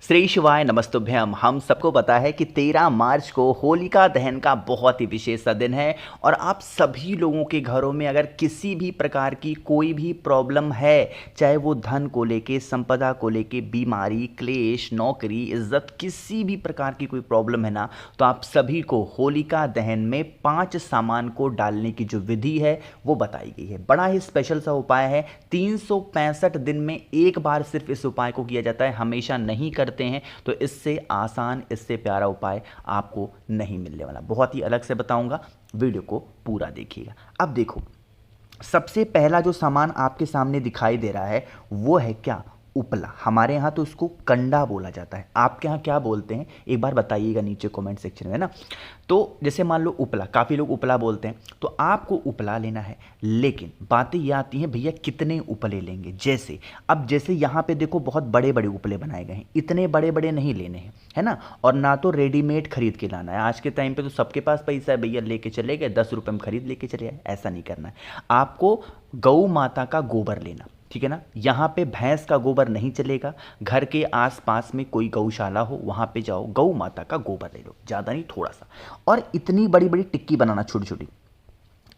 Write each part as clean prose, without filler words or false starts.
श्री शिवाय नमस्तुभ्यम। हम सबको पता है कि 13 मार्च को होलिका दहन का बहुत ही विशेष दिन है और आप सभी लोगों के घरों में अगर किसी भी प्रकार की कोई भी प्रॉब्लम है, चाहे वो धन को लेके, संपदा को लेके, बीमारी, क्लेश, नौकरी, इज्जत, किसी भी प्रकार की कोई प्रॉब्लम है ना, तो आप सभी को होलिका दहन में 5 सामान को डालने की जो विधि है वो बताई गई है। बड़ा ही स्पेशल सा उपाय है। 365 दिन में एक बार सिर्फ इस उपाय को किया जाता है, हमेशा नहीं करते हैं, तो इससे आसान, इससे प्यारा उपाय आपको नहीं मिलने वाला। बहुत ही अलग से बताऊंगा, वीडियो को पूरा देखिएगा। अब देखो, सबसे पहला जो सामान आपके सामने दिखाई दे रहा है वो है क्या? उपला। हमारे यहाँ तो उसको कंडा बोला जाता है, आपके यहाँ क्या बोलते हैं एक बार बताइएगा नीचे कमेंट सेक्शन में ना। तो जैसे मान लो उपला, काफ़ी लोग उपला बोलते हैं, तो आपको उपला लेना है। लेकिन बातें ये आती हैं भैया कितने उपले लेंगे। जैसे यहाँ पे देखो बहुत बड़े बड़े उपले बनाए गए हैं, इतने बड़े बड़े नहीं लेने हैं, है ना। और ना तो रेडीमेड खरीद के लाना है। आज के टाइम पे तो सबके पास पैसा है भैया, लेके चले गए 10 रुपये में खरीद लेके चले आए, ऐसा नहीं करना है। आपको गौ माता का गोबर लेना, ठीक है ना। यहाँ पे भैंस का गोबर नहीं चलेगा, घर के आसपास में कोई गौशाला हो वहाँ पे जाओ, गौ माता का गोबर ले लो, ज़्यादा नहीं थोड़ा सा। और इतनी बड़ी बड़ी टिक्की बनाना, छोटी छोटी,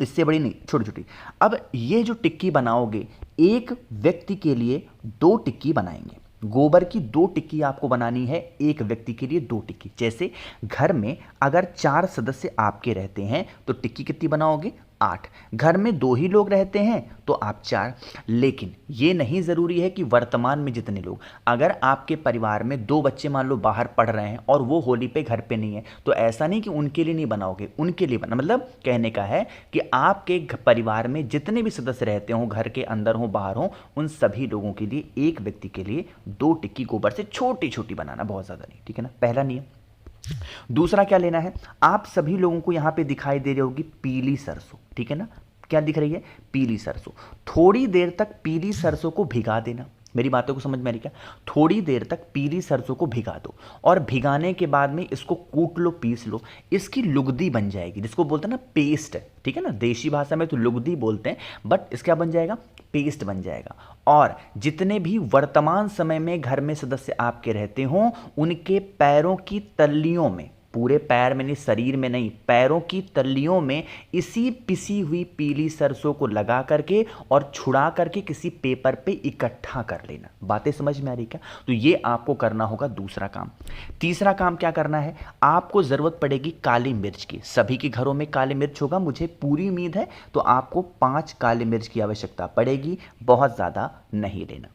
इससे बड़ी नहीं, छोटी छोटी। अब ये जो टिक्की बनाओगे, एक व्यक्ति के लिए 2 टिक्की बनाएंगे। गोबर की 2 टिक्की आपको बनानी है, एक व्यक्ति के लिए 2 टिक्की। जैसे घर में अगर 4 सदस्य आपके रहते हैं तो टिक्की कितनी बनाओगे? 8। घर में 2 ही लोग रहते हैं तो आप 4। लेकिन ये नहीं ज़रूरी है कि वर्तमान में जितने लोग, अगर आपके परिवार में 2 बच्चे मान लो बाहर पढ़ रहे हैं और वो होली पे घर पे नहीं है, तो ऐसा नहीं कि उनके लिए नहीं बनाओगे, उनके लिए बना। मतलब कहने का है कि आपके परिवार में जितने भी सदस्य रहते हों, घर के अंदर हों बाहर हों, उन सभी लोगों के लिए, एक व्यक्ति के लिए 2 टिक्की गोबर से छोटी छोटी बनाना, बहुत ज़्यादा नहीं, ठीक है ना। पहला नियम। दूसरा क्या लेना है? आप सभी लोगों को यहां पे दिखाई दे रही होगी पीली सरसों, ठीक है ना। क्या दिख रही है? पीली सरसों। थोड़ी देर तक पीली सरसों को भिगा देना। मेरी बातों को समझ में आ रही क्या? थोड़ी देर तक पीली सरसों को भिगा दो और भिगाने के बाद में इसको कूट लो, पीस लो। इसकी लुगदी बन जाएगी, जिसको बोलते हैं ना पेस्ट, ठीक है ना। देशी भाषा में तो लुगदी बोलते हैं, बट इसका बन जाएगा पेस्ट बन जाएगा। और जितने भी वर्तमान समय में घर में सदस्य आपके रहते हों, उनके पैरों की तल्लियों में, पूरे पैर में नहीं, शरीर में नहीं, पैरों की तल्लियों में इसी पिसी हुई पीली सरसों को लगा करके और छुड़ा करके किसी पेपर पे इकट्ठा कर लेना। बातें समझ में आ रही क्या? तो ये आपको करना होगा दूसरा काम। तीसरा काम क्या करना है? आपको ज़रूरत पड़ेगी काली मिर्च की। सभी के घरों में काली मिर्च होगा, मुझे पूरी उम्मीद है। तो आपको 5 काली मिर्च की आवश्यकता पड़ेगी, बहुत ज़्यादा नहीं लेना।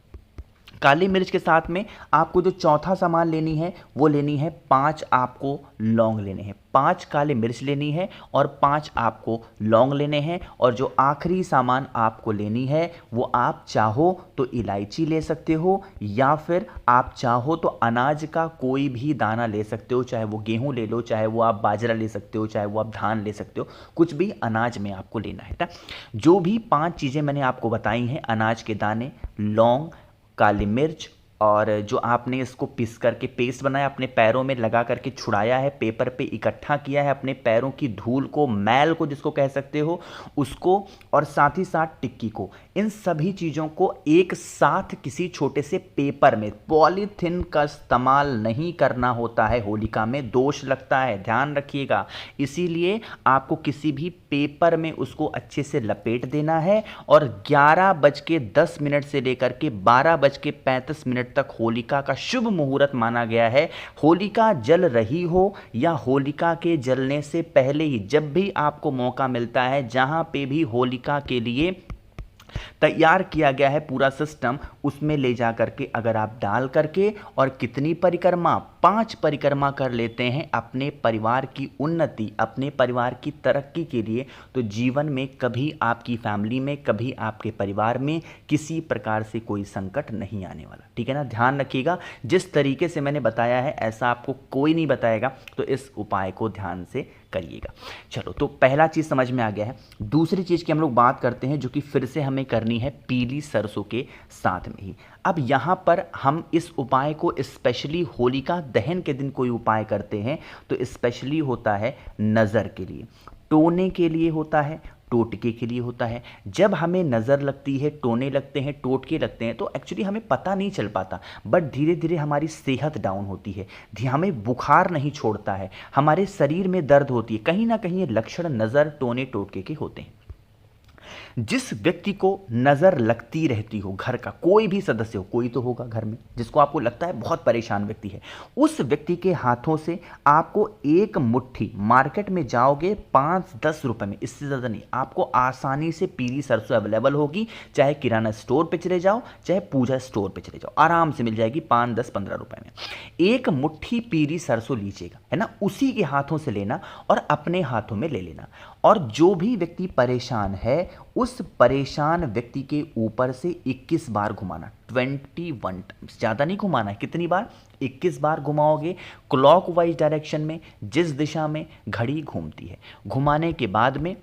काली मिर्च के साथ में आपको जो चौथा सामान लेनी है वो लेनी है 5 आपको लौंग लेने हैं। 5 काली मिर्च लेनी है और 5 आपको लौंग लेने हैं। और जो आखिरी सामान आपको लेनी है वो आप चाहो तो इलायची ले सकते हो, या फिर आप चाहो तो अनाज का कोई भी दाना ले सकते हो। चाहे वो गेहूं ले लो, चाहे वो आप बाजरा ले सकते हो, चाहे वो आप धान ले सकते हो, कुछ भी अनाज में आपको लेना है। जो भी 5 चीज़ें मैंने आपको बताई हैं, अनाज के दाने, लौंग, काली मिर्च, और जो आपने इसको पीस करके पेस्ट बनाया, अपने पैरों में लगा करके छुड़ाया है, पेपर पे इकट्ठा किया है, अपने पैरों की धूल को, मैल को जिसको कह सकते हो, उसको, और साथ ही साथ टिक्की को, इन सभी चीज़ों को एक साथ किसी छोटे से पेपर में, पॉलीथिन का इस्तेमाल नहीं करना होता है, होलिका में दोष लगता है, ध्यान रखिएगा। इसीलिए आपको किसी भी पेपर में उसको अच्छे से लपेट देना है और 11:10 से लेकर के 12:35 तक होलिका का शुभ मुहूर्त माना गया है। होलिका जल रही हो या होलिका के जलने से पहले ही, जब भी आपको मौका मिलता है, जहां पे भी होलिका के लिए तैयार किया गया है पूरा सिस्टम, उसमें ले जा करके अगर आप डाल करके, और कितनी परिक्रमा, 5 परिक्रमा कर लेते हैं अपने परिवार की उन्नति, अपने परिवार की तरक्की के लिए, तो जीवन में कभी आपकी फैमिली में, कभी आपके परिवार में किसी प्रकार से कोई संकट नहीं आने वाला, ठीक है ना। ध्यान रखिएगा, जिस तरीके से मैंने बताया है ऐसा आपको कोई नहीं बताएगा, तो इस उपाय को ध्यान से करिएगा। चलो, तो पहला चीज़ समझ में आ गया है। दूसरी चीज़ की हम लोग बात करते हैं, जो कि फिर से हमें करनी है पीली सरसों के साथ में ही। अब यहाँ पर हम इस उपाय को स्पेशली होलिका दहन के दिन कोई उपाय करते हैं तो स्पेशली होता है नज़र के लिए, टोने के लिए होता है, टोटके के लिए होता है। जब हमें नज़र लगती है, टोने लगते हैं, टोटके लगते हैं, तो एक्चुअली हमें पता नहीं चल पाता, बट धीरे धीरे हमारी सेहत डाउन होती है, हमें बुखार नहीं छोड़ता है, हमारे शरीर में दर्द होती है। कहीं ना कहीं ये लक्षण नज़र, टोने, टोटके के होते हैं। जिस व्यक्ति को नज़र लगती रहती हो, घर का कोई भी सदस्य हो, कोई तो होगा घर में जिसको आपको लगता है बहुत परेशान व्यक्ति है, उस व्यक्ति के हाथों से आपको एक मुट्ठी, मार्केट में जाओगे 5-10 रुपए में, इससे ज़्यादा नहीं, आपको आसानी से पीली सरसों अवेलेबल होगी। चाहे किराना स्टोर पे चले जाओ, चाहे पूजा स्टोर पे चले जाओ, आराम से मिल जाएगी 5, 10, 15 रुपए में। एक मुट्ठी पीली सरसों लीजिएगा, है ना, उसी के हाथों से लेना और अपने हाथों में ले लेना। और जो भी व्यक्ति परेशान है, उस परेशान व्यक्ति के ऊपर से 21 बार घुमाना, 21 टाइम्स, ज़्यादा नहीं घुमाना है। कितनी बार? 21 बार घुमाओगे क्लॉकवाइज डायरेक्शन में, जिस दिशा में घड़ी घूमती है। घुमाने के बाद में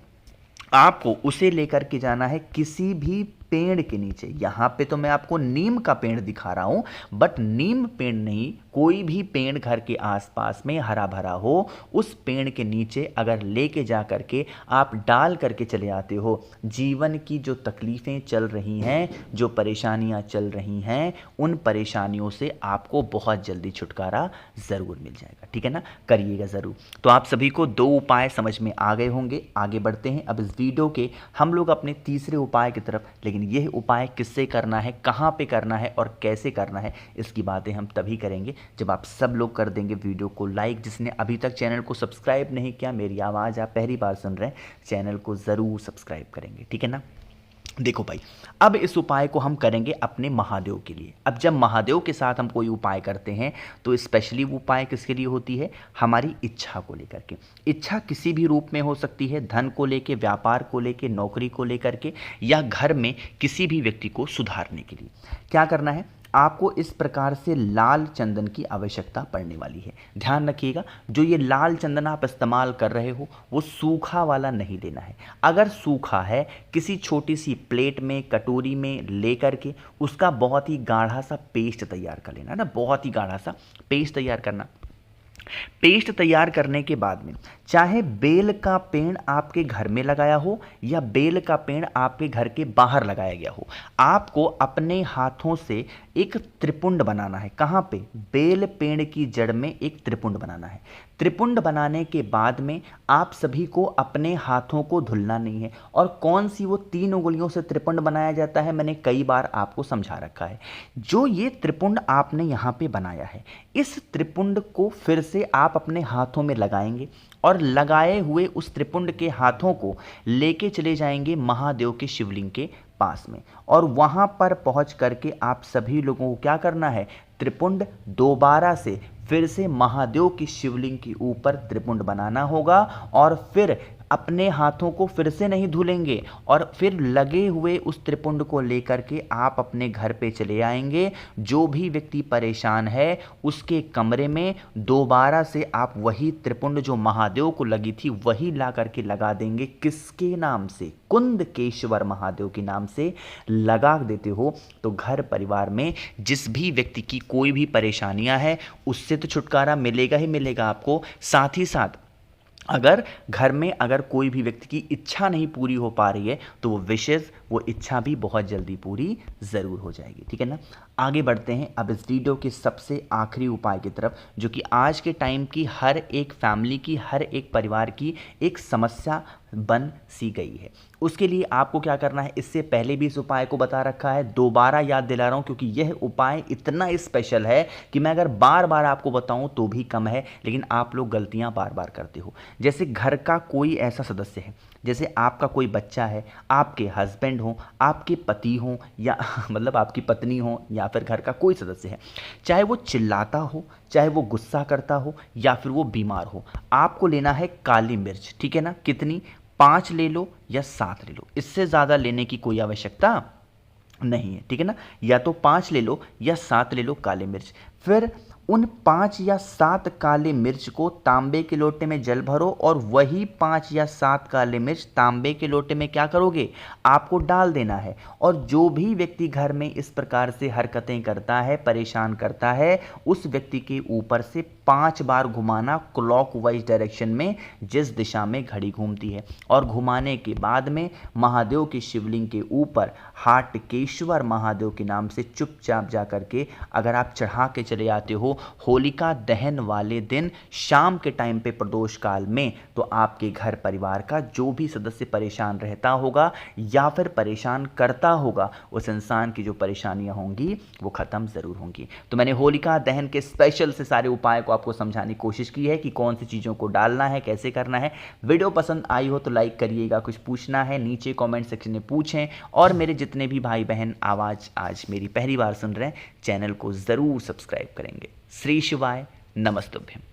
आपको उसे लेकर के जाना है किसी भी पेड़ के नीचे। यहाँ पे तो मैं आपको नीम का पेड़ दिखा रहा हूँ, बट नीम पेड़ नहीं, कोई भी पेड़ घर के आसपास में हरा भरा हो, उस पेड़ के नीचे अगर लेके जा करके आप डाल करके चले आते हो, जीवन की जो तकलीफ़ें चल रही हैं, जो परेशानियाँ चल रही हैं, उन परेशानियों से आपको बहुत जल्दी छुटकारा ज़रूर मिल जाएगा। ठीक है ना, करिएगा ज़रूर। तो आप सभी को 2 उपाय समझ में आ गए होंगे। आगे बढ़ते हैं अब इस वीडियो के हम लोग अपने तीसरे उपाय की तरफ। लेकिन यह उपाय किससे करना है, कहाँ पे करना है और कैसे करना है, इसकी बातें हम तभी करेंगे जब आप सब लोग कर देंगे वीडियो को लाइक। जिसने अभी तक चैनल को सब्सक्राइब नहीं किया, मेरी आवाज़ आप पहली बार सुन रहे हैं, चैनल को ज़रूर सब्सक्राइब करेंगे। ठीक है ना। देखो भाई, अब इस उपाय को हम करेंगे अपने महादेव के लिए। अब जब महादेव के साथ हम कोई उपाय करते हैं तो स्पेशली वो उपाय किसके लिए होती है? हमारी इच्छा को लेकर के। इच्छा किसी भी रूप में हो सकती है, धन को लेके, व्यापार को लेके, नौकरी को लेकर के, या घर में किसी भी व्यक्ति को सुधारने के लिए। क्या करना है? आपको इस प्रकार से लाल चंदन की आवश्यकता पड़ने वाली है। ध्यान रखिएगा, जो ये लाल चंदन आप इस्तेमाल कर रहे हो वो सूखा वाला नहीं लेना है। अगर सूखा है, किसी छोटी सी प्लेट में, कटोरी में लेकर के उसका बहुत ही गाढ़ा सा पेस्ट तैयार कर लेना ना, बहुत ही गाढ़ा सा पेस्ट तैयार करना। पेस्ट तैयार करने के बाद में चाहे बेल का पेड़ आपके घर में लगाया हो या बेल का पेड़ आपके घर के बाहर लगाया गया हो, आपको अपने हाथों से एक त्रिपुंड बनाना है। कहाँ पे? बेल पेड़ की जड़ में एक त्रिपुंड बनाना है। त्रिपुंड बनाने के बाद में आप सभी को अपने हाथों को धुलना नहीं है। और कौन सी वो 3 उंगलियों से त्रिपुंड बनाया जाता है, मैंने कई बार आपको समझा रखा है। जो ये त्रिपुंड आपने यहाँ पे बनाया है, इस त्रिपुंड को फिर से आप अपने हाथों में लगाएंगे और लगाए हुए उस त्रिपुंड के हाथों को लेके चले जाएंगे महादेव के शिवलिंग के पास में। और वहाँ पर पहुँच करके आप सभी लोगों को क्या करना है? त्रिपुंड दोबारा से फिर से महादेव की शिवलिंग के ऊपर त्रिपुंड बनाना होगा और फिर अपने हाथों को फिर से नहीं धुलेंगे और फिर लगे हुए उस त्रिपुंड को लेकर के आप अपने घर पे चले आएंगे। जो भी व्यक्ति परेशान है उसके कमरे में दोबारा से आप वही त्रिपुंड जो महादेव को लगी थी वही ला करके लगा देंगे। किसके नाम से? कुंदकेश्वर महादेव के नाम से लगा देते हो तो घर परिवार में जिस भी व्यक्ति की कोई भी परेशानियां है उससे तो छुटकारा मिलेगा ही मिलेगा आपको। साथ ही साथ अगर घर में अगर कोई भी व्यक्ति की इच्छा नहीं पूरी हो पा रही है तो वो विशेष वो इच्छा भी बहुत जल्दी पूरी ज़रूर हो जाएगी। ठीक है ना। आगे बढ़ते हैं अब इस वीडियो के सबसे आखिरी उपाय की तरफ, जो कि आज के टाइम की हर एक फैमिली की, हर एक परिवार की एक समस्या बन सी गई है। उसके लिए आपको क्या करना है? इससे पहले भी इस उपाय को बता रखा है, दोबारा याद दिला रहा हूँ क्योंकि यह उपाय इतना स्पेशल है कि मैं अगर बार बार आपको बताऊँ तो भी कम है, लेकिन आप लोग गलतियाँ बार बार करते हो। जैसे घर का कोई ऐसा सदस्य है, जैसे आपका कोई बच्चा है, आपके हस्बैंड हो, आपके पति हो, या मतलब आपकी पत्नी हो, या फिर घर का कोई सदस्य है, चाहे वो चिल्लाता हो, चाहे वो गुस्सा करता हो, या फिर वो बीमार हो, आपको लेना है काली मिर्च। ठीक है ना। कितनी? 5 ले लो या 7 ले लो, इससे ज़्यादा लेने की कोई आवश्यकता नहीं है। ठीक है ना। या तो 5 ले लो या 7 ले लो काली मिर्च। फिर उन 5 या 7 काले मिर्च को तांबे के लोटे में जल भरो और वही 5 या 7 काले मिर्च तांबे के लोटे में क्या करोगे, आपको डाल देना है। और जो भी व्यक्ति घर में इस प्रकार से हरकतें करता है, परेशान करता है, उस व्यक्ति के ऊपर से 5 बार घुमाना क्लॉकवाइज डायरेक्शन में, जिस दिशा में घड़ी घूमती है। और घुमाने के बाद में महादेव के शिवलिंग के ऊपर हाटकेश्वर महादेव के नाम से चुपचाप जा करके अगर आप चढ़ा के चले आते हो होलिका दहन वाले दिन शाम के टाइम पे प्रदोष काल में, तो आपके घर परिवार का जो भी सदस्य परेशान रहता होगा या फिर परेशान करता होगा, उस इंसान की जो परेशानियां होंगी वो खत्म जरूर होंगी। तो मैंने होलिका दहन के स्पेशल से सारे उपाय को आपको समझाने की कोशिश की है कि कौन सी चीज़ों को डालना है, कैसे करना है। वीडियो पसंद आई हो तो लाइक करिएगा, कुछ पूछना है नीचे कमेंट सेक्शन में पूछें। और मेरे जितने भी भाई बहन आवाज़ आज मेरी पहली बार सुन रहे हैं, चैनल को ज़रूर सब्सक्राइब करेंगे। श्री शिवाय, नमस्तुभ्यम।